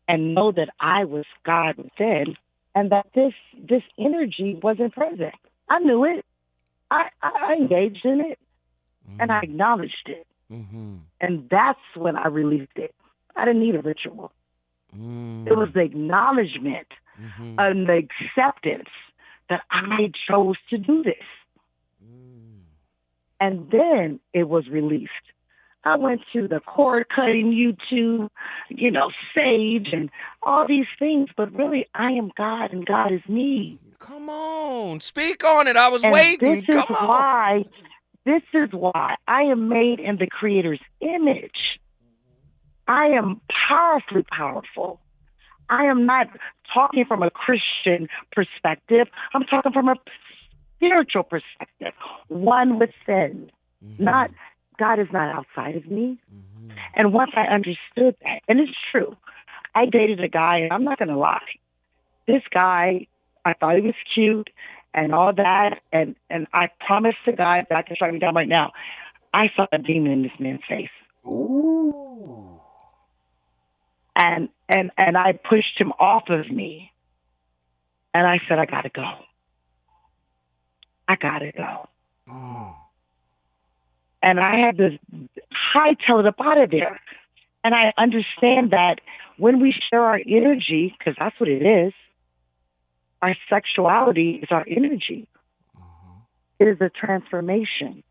Speaker 7: and know that I was God within and that this energy wasn't present. I knew it. I engaged in it and I acknowledged it.
Speaker 10: Mm-hmm.
Speaker 7: And that's when I released it. I didn't need a ritual. It was the acknowledgement and the acceptance that I chose to do this. And then it was released. I went to the cord cutting YouTube, sage and all these things, but really I am God and God is me.
Speaker 10: Come on, speak on it. I was waiting.
Speaker 7: This is why I am made in the Creator's image. I am powerfully powerful. I am not talking from a Christian perspective. I'm talking from a spiritual perspective, one within. God is not outside of me. And once I understood that, and it's true, I dated a guy, and I'm not going to lie. This guy, I thought he was cute and all that, and I promised the guy that I can strike me down right now. I saw a demon in this man's face.
Speaker 10: Ooh.
Speaker 7: And I pushed him off of me. And I said, I got to go. I got to go.
Speaker 10: Oh.
Speaker 7: And I had to hightail it up out of there. And I understand that when we share our energy, because that's what it is, our sexuality is our energy. It is a transformation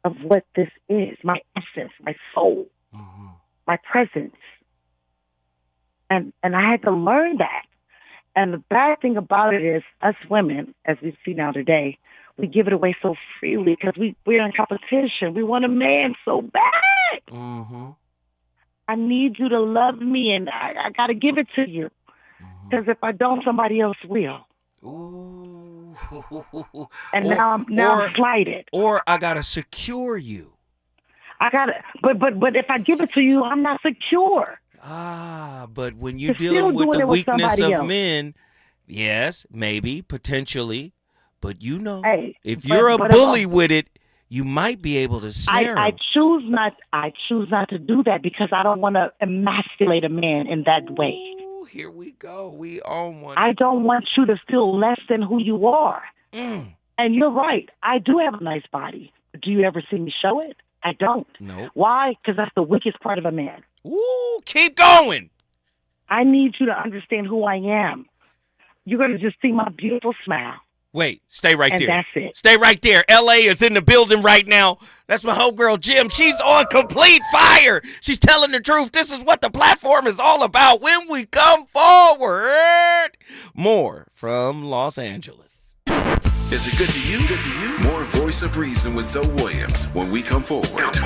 Speaker 7: of what this is, my essence, my soul, my presence. And I had to learn that. And the bad thing about it is us women, as we see now today, we give it away so freely because we're in competition. We want a man so bad. I need you to love me, and I got to give it to you. Because if I don't, somebody else will.
Speaker 10: Ooh.
Speaker 7: And now I'm slighted.
Speaker 10: Or I got to secure you.
Speaker 7: I got to, but if I give it to you, I'm not secure.
Speaker 10: But when you're dealing with the weakness of men, yes, maybe, potentially, but if you're a bully with it, you might be able to snare him.
Speaker 7: I choose not to do that because I don't want to emasculate a man in that way.
Speaker 10: Ooh, here we go. We own one.
Speaker 7: I don't want you to feel less than who you are. And you're right. I do have a nice body. Do you ever see me show it? I don't.
Speaker 10: No.
Speaker 7: Why? Because that's the weakest part of a man.
Speaker 10: Ooh, keep going.
Speaker 7: I need you to understand who I am. You're going to just see my beautiful smile.
Speaker 10: Wait, stay right
Speaker 7: and
Speaker 10: there.
Speaker 7: That's it.
Speaker 10: Stay right there. LA is in the building right now. That's my homegirl, Jim. She's on complete fire. She's telling the truth. This is what the platform is all about when we come forward. More from Los Angeles.
Speaker 13: Is it good to you? More Voice of Reason with Zoe Williams when we come forward.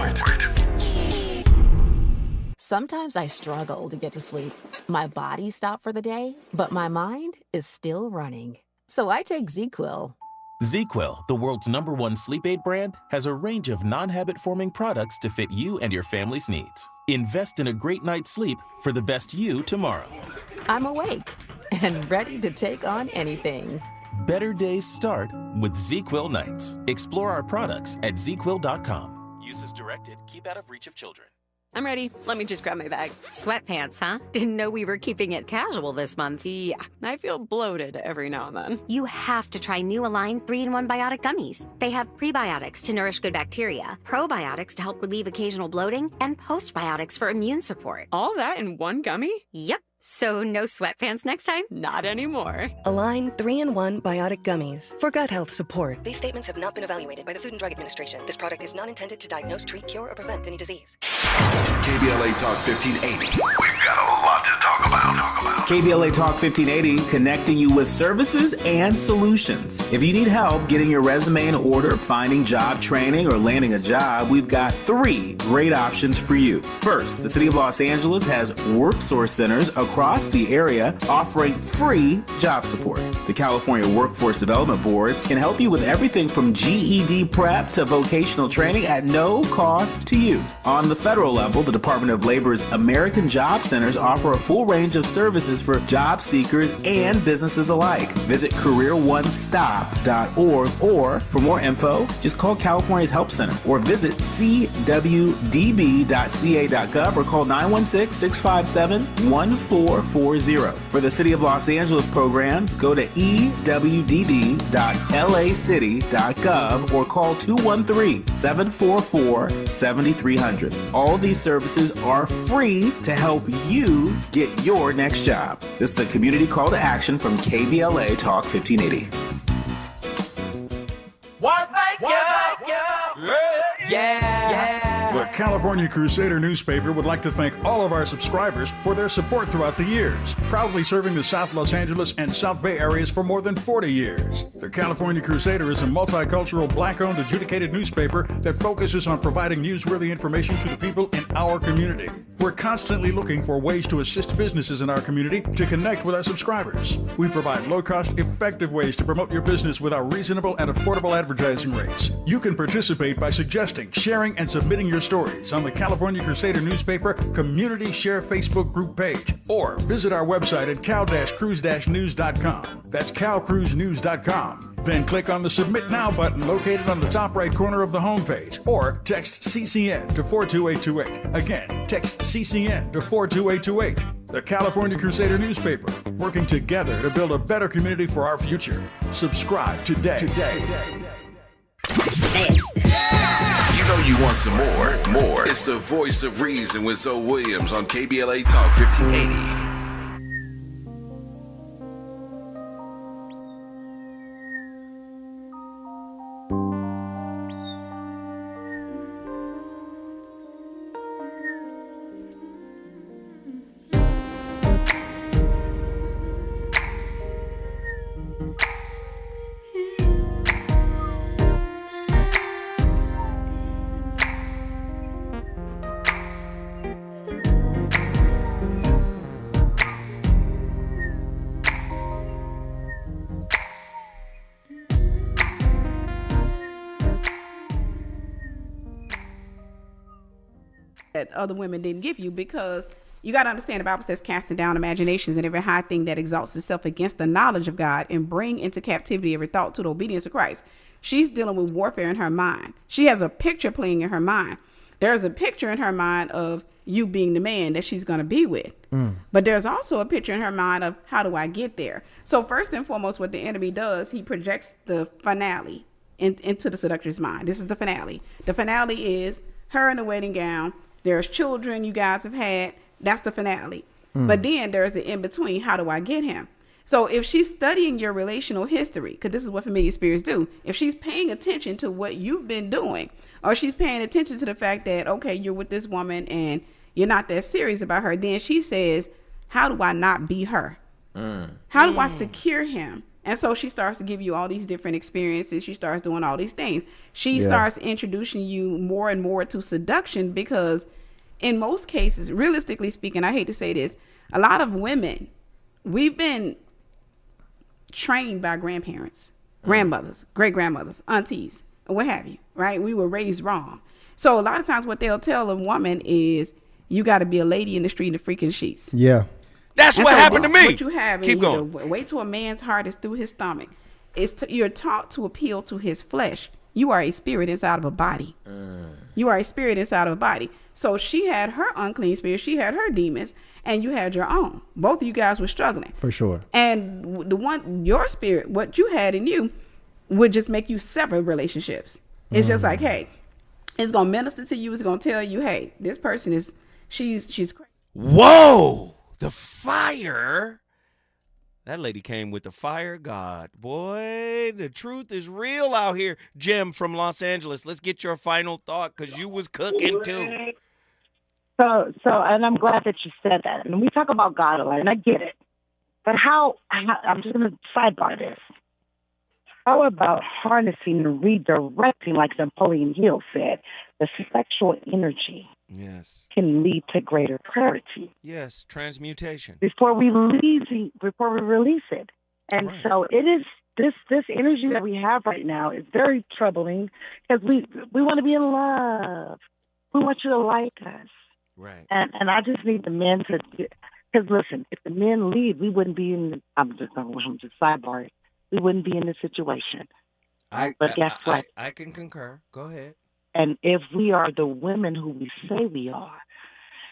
Speaker 26: Sometimes I struggle to get to sleep. My body stopped for the day, but my mind is still running. So I take ZQuil.
Speaker 1: ZQuil, the world's #1 sleep aid brand, has a range of non-habit-forming products to fit you and your family's needs. Invest in a great night's sleep for the best you tomorrow.
Speaker 26: I'm awake and ready to take on anything.
Speaker 1: Better days start with ZQuil nights. Explore our products at ZQuil.com. Use as directed. Keep out of reach of children.
Speaker 26: I'm ready. Let me just grab my bag. Sweatpants, huh? Didn't know we were keeping it casual this month. Yeah, I feel bloated every now and then.
Speaker 27: You have to try new Align 3-in-1 Biotic Gummies. They have prebiotics to nourish good bacteria, probiotics to help relieve occasional bloating, and postbiotics for immune support.
Speaker 26: All that in one gummy?
Speaker 27: Yep. So no sweatpants next time?
Speaker 26: Not anymore.
Speaker 8: Align 3-in-1 Biotic Gummies for gut health support. These statements have not been evaluated by the Food and Drug Administration. This product is not intended to diagnose, treat, cure, or prevent any disease.
Speaker 13: KBLA Talk 1580. We've got a lot to talk about.
Speaker 9: KBLA Talk 1580, connecting you with services and solutions. If you need help getting your resume in order, finding job training, or landing a job, we've got 3 great options for you. First, the City of Los Angeles has work source centers across the area offering free job support. The California Workforce Development Board can help you with everything from GED prep to vocational training at no cost to you. On the federal level, the Department of Labor's American Job Centers offer a full range of services for job seekers and businesses alike. Visit careeronestop.org, or for more info, just call California's Help Center or visit cwdb.ca.gov or call 916-657-1440. For the City of Los Angeles programs, go to ewdd.lacity.gov or call 213-744-7300. All these services are free to help you get your next job. This is a community call to action from KBLA Talk 1580.
Speaker 11: The California Crusader newspaper would like to thank all of our subscribers for their support throughout the years, proudly serving the South Los Angeles and South Bay areas for more than 40 years. The California Crusader is a multicultural, black-owned, adjudicated newspaper that focuses on providing newsworthy information to the people in our community. We're constantly looking for ways to assist businesses in our community to connect with our subscribers. We provide low-cost, effective ways to promote your business with our reasonable and affordable advertising rates. You can participate by suggesting, sharing, and submitting your stories on the California Crusader newspaper Community Share Facebook group page, or visit our website at cal-cruise-news.com. That's calcruisenews.com. Then click on the Submit Now button located on the top right corner of the homepage, or text CCN to 42828. Again, text CCN to 42828. The California Crusader newspaper, working together to build a better community for our future. Subscribe today.
Speaker 13: You know you want some more. It's the voice of reason with Zoe Williams on KBLA Talk 1580.
Speaker 12: That other women didn't give you, because you got to understand the Bible says casting down imaginations and every high thing that exalts itself against the knowledge of God, and bring into captivity every thought to the obedience of Christ. She's dealing with warfare in her mind. She has a picture playing in her mind. There's a picture in her mind of you being the man that she's going to be with. But there's also a picture in her mind of how do I get there? So first and foremost, what the enemy does, he projects the finale into the seductress mind. This is the finale. The finale is her in the wedding gown. There's children you guys have had. That's the finale. But then there's the in-between. How do I get him? So if she's studying your relational history, because this is what familiar spirits do, if she's paying attention to what you've been doing, or she's paying attention to the fact that, okay, you're with this woman and you're not that serious about her, then she says, how do I not be her? How do I secure him? And so she starts to give you all these different experiences. She starts doing all these things. She starts introducing you more and more to seduction, because in most cases, realistically speaking, I hate to say this, a lot of women, we've been trained by grandparents, grandmothers, great-grandmothers, aunties, what have you, right? We were raised wrong. So a lot of times what they'll tell a woman is, you got to be a lady in the street in the freaking sheets.
Speaker 14: Yeah.
Speaker 10: That's what happened to me.
Speaker 12: What you have
Speaker 10: Keep
Speaker 12: is
Speaker 10: going.
Speaker 12: Wait till a man's heart is through his stomach. You're taught to appeal to his flesh. You are a spirit inside of a body. You are a spirit inside of a body. So she had her unclean spirit. She had her demons. And you had your own. Both of you guys were struggling.
Speaker 14: For sure.
Speaker 12: And your spirit, what you had in you, would just make you sever relationships. It's just like, hey, it's going to minister to you. It's going to tell you, hey, this person is, she's crazy.
Speaker 10: Whoa! The fire. That lady came with the fire God. Boy, the truth is real out here. Jim from Los Angeles, let's get your final thought, because you was cooking too.
Speaker 7: So, and I'm glad that you said that. And we talk about God a lot, and I get it. But I'm just going to sidebar this. How about harnessing and redirecting, like Napoleon Hill said, the sexual energy
Speaker 10: Yes.
Speaker 7: can lead to greater clarity.
Speaker 10: Yes, transmutation.
Speaker 7: Before we release it. And
Speaker 10: Right.
Speaker 7: so it is this energy that we have right now is very troubling because we want to be in love. We want you to like us.
Speaker 10: Right.
Speaker 7: And I just need the men to, because listen, if the men leave, we wouldn't be in, I'm just sidebar. We wouldn't be in this situation. But guess what?
Speaker 10: I can concur. Go ahead.
Speaker 7: And if we are the women who we say we are,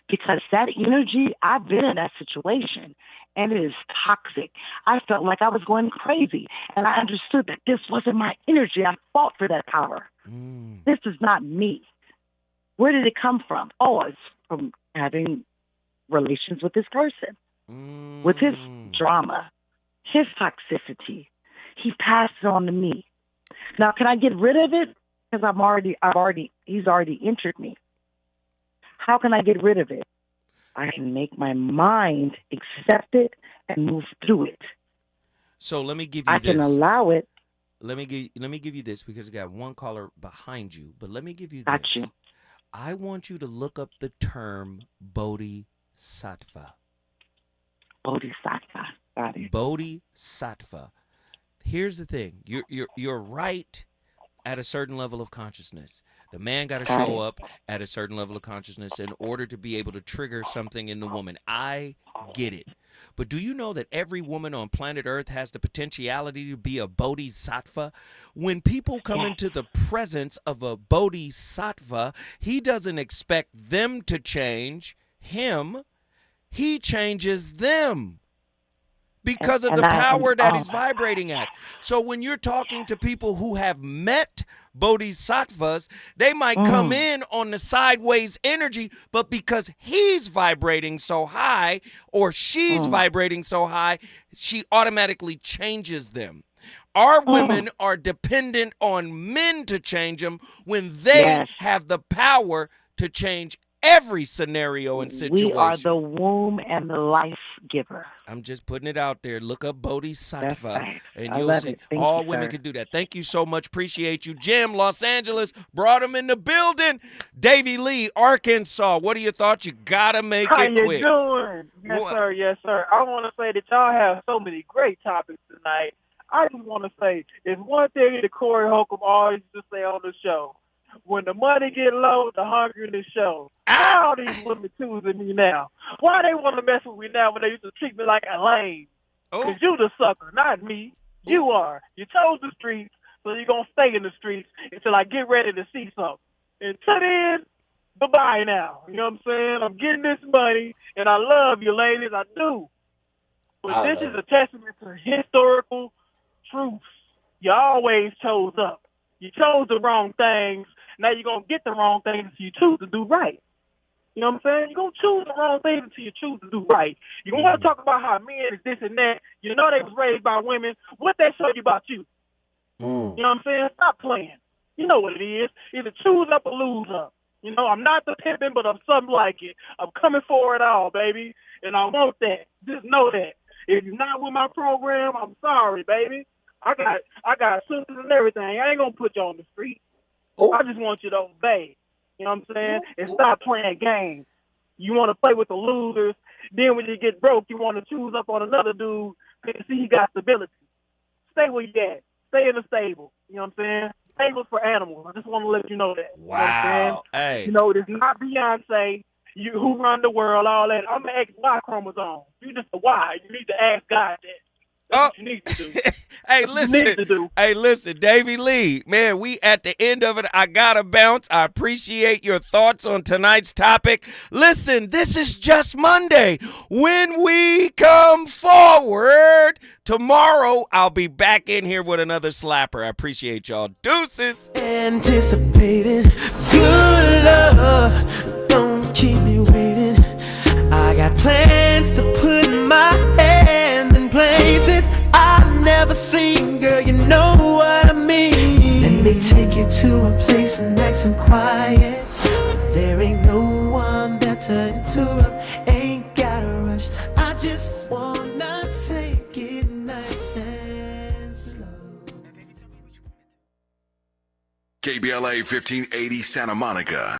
Speaker 7: because that energy, I've been in that situation, and it is toxic. I felt like I was going crazy, and I understood that this wasn't my energy. I fought for that power. This is not me. Where did it come from? Oh, it's from having relations with this person, with his drama, his toxicity. He passed it on to me. Now, can I get rid of it? Because he's already entered me. How can I get rid of it? I can make my mind accept it and move through it.
Speaker 10: So let me give you
Speaker 7: I
Speaker 10: this.
Speaker 7: can allow it.
Speaker 10: Let me give you this because I got one caller behind you. But let me give you
Speaker 7: Got
Speaker 10: this.
Speaker 7: you.
Speaker 10: I want you to look up the term bodhisattva.
Speaker 7: Bodhisattva. Got it.
Speaker 10: Bodhisattva. Here's the thing. You're right at a certain level of consciousness. The man got to show up at a certain level of consciousness in order to be able to trigger something in the woman. I get it. But do you know that every woman on planet Earth has the potentiality to be a bodhisattva? When people come into the presence of a bodhisattva, he doesn't expect them to change him. He changes them because of the power that he's vibrating at. So when you're talking to people who have met bodhisattvas, they might come in on the sideways energy, but because he's vibrating so high or she's vibrating so high, she automatically changes them. Our women are dependent on men to change them when they have the power to change every scenario and situation.
Speaker 7: We are the womb and the life giver.
Speaker 10: I'm just putting it out there. Look up bodhisattva,
Speaker 7: right.
Speaker 10: and
Speaker 7: I
Speaker 10: you'll
Speaker 7: love
Speaker 10: see
Speaker 7: it. Thank
Speaker 10: all
Speaker 7: you,
Speaker 10: women
Speaker 7: sir.
Speaker 10: can do that. Thank you so much. Appreciate you. Jim, Los Angeles, brought him in the building. Davy Lee, Arkansas. What are your thoughts? You gotta make
Speaker 14: How
Speaker 10: it
Speaker 14: you
Speaker 10: quick.
Speaker 14: doing? Yes, sir. Yes, sir. I want to say that y'all have so many great topics tonight. I just want to say, there's one thing that Corey Holcomb always used to say on the show. When the money get low, the hungriness shows. How are these women choosing me now? Why they want to mess with me now when they used to treat me like a lame? Because you the sucker, not me. You are. You chose the streets, so you're going to stay in the streets until I get ready to see something. Until then, bye-bye now. You know what I'm saying? I'm getting this money, and I love you, ladies. I do. But this is a testament to historical truths. You always chose up. You chose the wrong things. Now you're going to get the wrong things until you choose to do right. You know what I'm saying? You're going to choose the wrong things until you choose to do right. You want to talk about how men is this and that. You know they was raised by women. What they show you about you? You know what I'm saying? Stop playing. You know what it is. Either choose up or lose up. You know, I'm not the pimping, but I'm something like it. I'm coming for it all, baby. And I want that. Just know that. If you're not with my program, I'm sorry, baby. I got sisters and everything. I ain't going to put you on the street. I just want you to obey. You know what I'm saying? And stop playing games. You want to play with the losers. Then when you get broke, you want to choose up on another dude because see he got stability. Stay where you at. Stay in the stable. You know what I'm saying? Stables for animals. I just want to let you know that.
Speaker 10: Wow.
Speaker 14: You know what I'm saying?
Speaker 10: Hey.
Speaker 14: You know, it's not Beyonce, you who run the world, all that. I'm an XY chromosome. You just a Y. You need to ask God that. That's what you need to do.
Speaker 10: Hey, listen, Davy Lee, man, we at the end of it. I gotta bounce. I appreciate your thoughts on tonight's topic. Listen, this is just Monday. When we come forward tomorrow, I'll be back in here with another slapper. I appreciate y'all. Deuces.
Speaker 5: Anticipated good love. Don't keep me waiting. I got plans to put my hand in places I've never seen, girl, you know what I mean. Let me take you to a place nice and quiet. There ain't no one better to interrupt. Ain't gotta rush, I just wanna take
Speaker 13: KBLA 1580 Santa Monica.